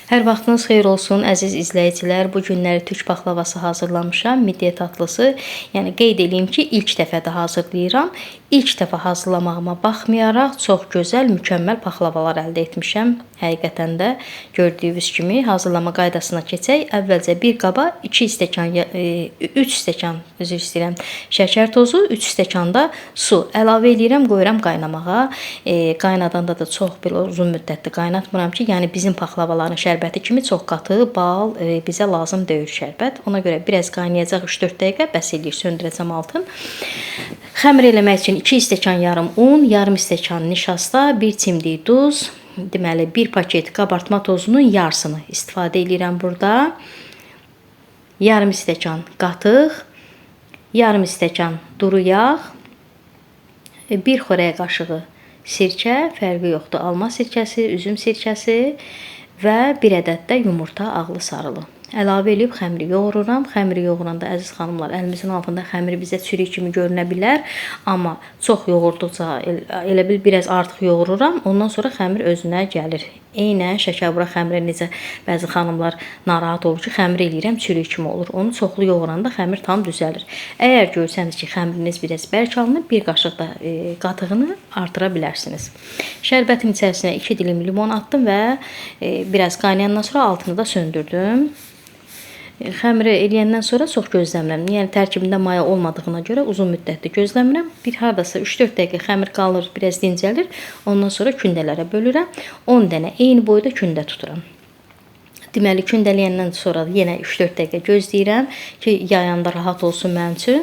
Hər vaxtınız xeyir olsun əziz izləyicilər. Bu günləri türk baklavası hazırlamışam. Midye tatlısı. Yəni qeyd edeyim ki, ilk dəfədə hazırlayıram. İlk dəfə hazırlamağıma baxmayaraq çox gözəl, mükəmməl paklavalar əldə etmişəm. Həqiqətən də gördüyünüz kimi hazırlama qaydasına keçək. Əvvəlcə bir qaba 3 stəkan üzr istəyirəm, şəkər tozu, 3 stəkan da su əlavə edirəm, qoyuram qaynamağa. Qaynadanda da çox belə uzun müddətli qaynatmıram ki, yəni bizim paklavaların şərbəti kimi çox qatı, bal bizə lazım deyil şərbət. Ona görə biraz qaynayacaq 3-4 dəqiqə bəs eləyir, söndürəcəm altın. Xəmir eləmək üçün 2 stəkan yarım un, yarım stəkan nişasta, 1 çimdik duz, deməli 1 paket qabartma tozunun yarısını istifadə edirəm burada. Yarım stəkan qatıq, yarım stəkan duru yağ, 1 xörək qaşığı sirkə, fərqi yoxdur, alma sirkəsi, üzüm sirkəsi və 1 ədəd də yumurta ağlı sarılı. Əlavə edib xəmiri yoğururam. Xəmiri yoğuranda əziz xanımlar, əlimizin altında xəmiri bizə çürük kimi görünə bilər, amma çox yoğurduqca elə bil biraz artıq yoğururam. Ondan sonra xəmir özünə gəlir. Eynən şəkərbura xəmiri necə bəzi xanımlar narahat olur ki, xəmir eləyirəm çürük kimi olur. Onu çoxlu yoğuranda xəmir tam düzəlir. Əgər görsəniz ki, xəmiriniz biraz bərk alınıb, 1 qaşıq da qatığını artıra bilərsiniz. Şərbətin içərisinə 2 dilim limon attım və biraz qaynayandan sonra altını da söndürdüm. Xəmiri eləyəndən sonra çox gözləmirəm. Yəni tərkibində maya olmadığına görə uzun müddətli gözləmirəm. Bir hardasa 3-4 dəqiqə xəmir qalır, biraz dincəlir. Ondan sonra kündələrə bölürəm. 10 dənə eyni boyda kündə tuturam. Deməli kündələyəndən sonra yenə 3-4 dəqiqə gözləyirəm ki, yayanda rahat olsun mənim üçün.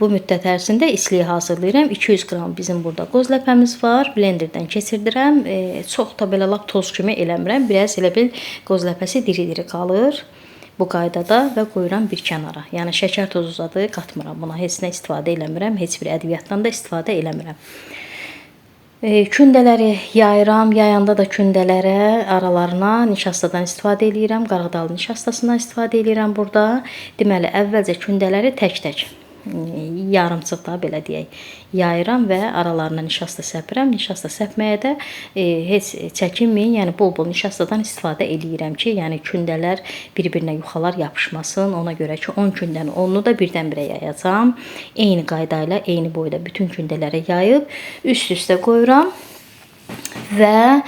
Bu müddət ərzində isliyi hazırlayıram. 200 qram bizim burada qoz ləpəmiz var. Blenderdən keçirdirəm. Çox da belə lap toz kimi eləmirəm. Biraz elə bil qoz ləpəsi diri-diri qalır. Bu qaydada və qoyuram bir kənara. Yəni şəkər tozu zadı qatmıram. Buna heç nə istifadə eləmirəm. Heç bir ədviyyatdan da istifadə eləmirəm. Kündələri yayıram. Yayanda da kündələrə aralarına nişastadan istifadə edirəm. Qarğıdalı nişastasından istifadə edirəm burada. Deməli əvvəlcə kündələri tək-tək yarımçıq da belə deyək yayıram və aralarına nişasta səpirəm. Nişasta səpməyə də heç çəkinməyin. Yəni bol-bol nişastadan istifadə edirəm ki, yəni kündələr bir-birinə yuxalar yapışmasın. Ona görə ki, 10 kündəni 10-nu da birdən-birə yayacağam. Eyni qayda ilə eyni boyda bütün kündələrə yayıb üst-üstə qoyuram və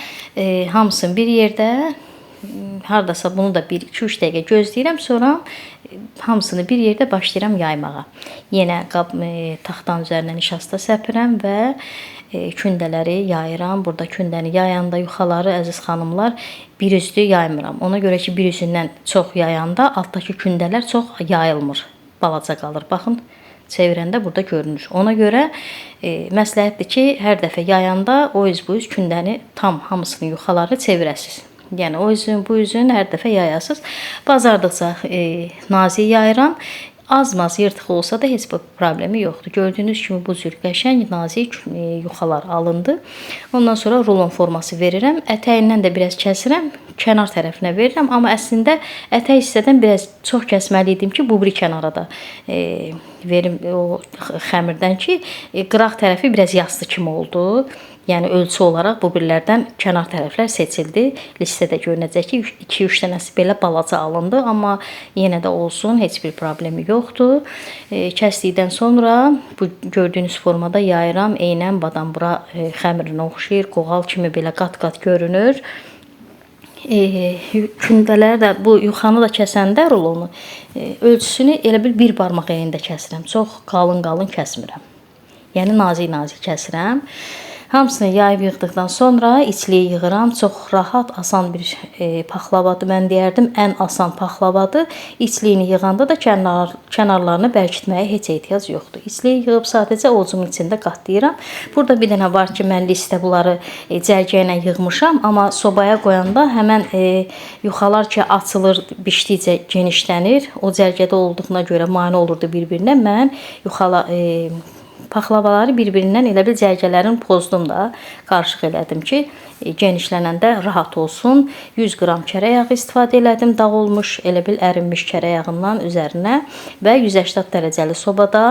hamısını bir yerdə hardasa bunu da 1-2-3 dəqiqə gözləyirəm. Sonra hamısını bir yerdə başlayıram yaymağa. Yenə taxtanın üzərinə nişasta səpirəm və kündələri yayıram. Burada kündəni yayanda yuxaları əziz xanımlar bir üzdü yaymıram. Ona görə ki, bir üzündən çox yayanda altdakı kündələr çox yayılmır. Balaca qalır. Baxın, çevirəndə burada görünür. Ona görə məsləhətdir ki, hər dəfə yayanda o üz bu üz kündəni tam hamısını yuxaları çevirəsiz. Yəni o üzün bu üzün hər dəfə yayasız. Bazardıqca nazik yayıram. Az-maz yırtıq olsa da heç bir problemi yoxdur. Gördüyünüz kimi bu cür qəşəng nazik yuxalar alındı. Ondan sonra rulon forması verirəm. Ətəyindən də biraz kəsirəm. Kənar tərəfinə verirəm. Amma əslində ətək hissədən biraz çox kəsməli idim ki, bu biri kənara da verim o xəmirdən ki, qıraq tərəfi biraz yastı kimi oldu. Yəni ölçü olaraq bu birlərdən kənar tərəflər seçildi. Listədə görünəcək ki, 2-3 dənəsi belə balaca alındı, amma yenə də olsun, heç bir problemi yoxdur. Kəsdikdən sonra bu gördüyünüz formada yayıram. Eynən badambura xəmirinə oxşayır, qoğal kimi belə qat-qat görünür. Kündələri də bu yuxanı da kəsəndə rulonu ölçüsünü elə bil bir barmaq əyində kəsirəm. Çox qalın-qalın kəsmirəm. Yəni nazik-nazik kəsirəm. Hamısını yayıb yığdıqdan sonra içliyi yığıram. Çox rahat, asan bir paklavadır. Mən deyərdim, ən asan paklavadır. İçliyini yığanda da kənarlarını bərkitməyə heç ehtiyac yoxdur. İçliyi yığıb sadəcə ovucumun içində qatlayıram. Burada bir dənə var ki, mən listə bunları cərgə ilə yığmışam. Amma sobaya qoyanda həmən yuxalar ki, açılır, bişdikcə genişlənir. O cərgədə olduğuna görə mane olurdu bir-birinə. Mən paxlavaları bir-birindən elə bil cərgələrini pozdum da, qarışıq elədim ki, genişlənəndə rahat olsun. 100 qram kərə yağı istifadə elədim, dağ olmuş, elə bil ərinmiş kərə yağından üzərinə və 180 dərəcəli sobada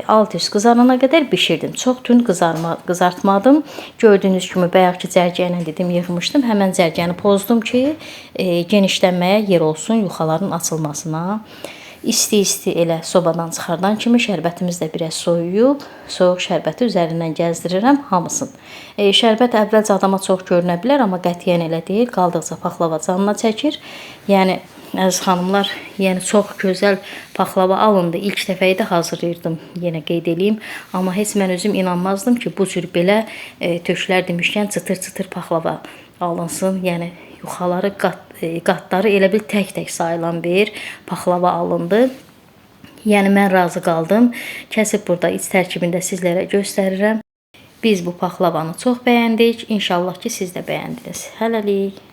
alt üst qızarana qədər bişirdim. Çox tünd qızartmadım. Gördüyünüz kimi bayaqki cərgə ilə dedim yığmışdım. Həmən cərgəni pozdum ki, genişlənməyə yer olsun yuxaların açılmasına. İsti-isti elə sobadan çıxardan kimi şərbətimiz də biraz soyuyub, soyuq şərbəti üzərindən gəzdirirəm hamısını. Şərbət əvvəlcə adama çox görünə bilər, amma qətiyyən elə deyil. Qaldıqca paxlava canına çəkir. Yəni əziz xanımlar, yəni çox gözəl paxlava alındı. İlk dəfə idi hazırlayırdım, yenə qeyd edeyim. Amma heç mən özüm inanmazdım ki, bu cür belə töklər demişkən çıtır-çıtır paxlava alınsın. Yəni yuxaları qatları elə bil tək-tək sayılan bir paxlava alındı. Yəni mən razı qaldım. Kəsib burada iç tərkibində sizlərə göstərirəm. Biz bu paxlavanı çox bəyəndik. İnşallah ki siz də bəyəndiniz. Hələlik.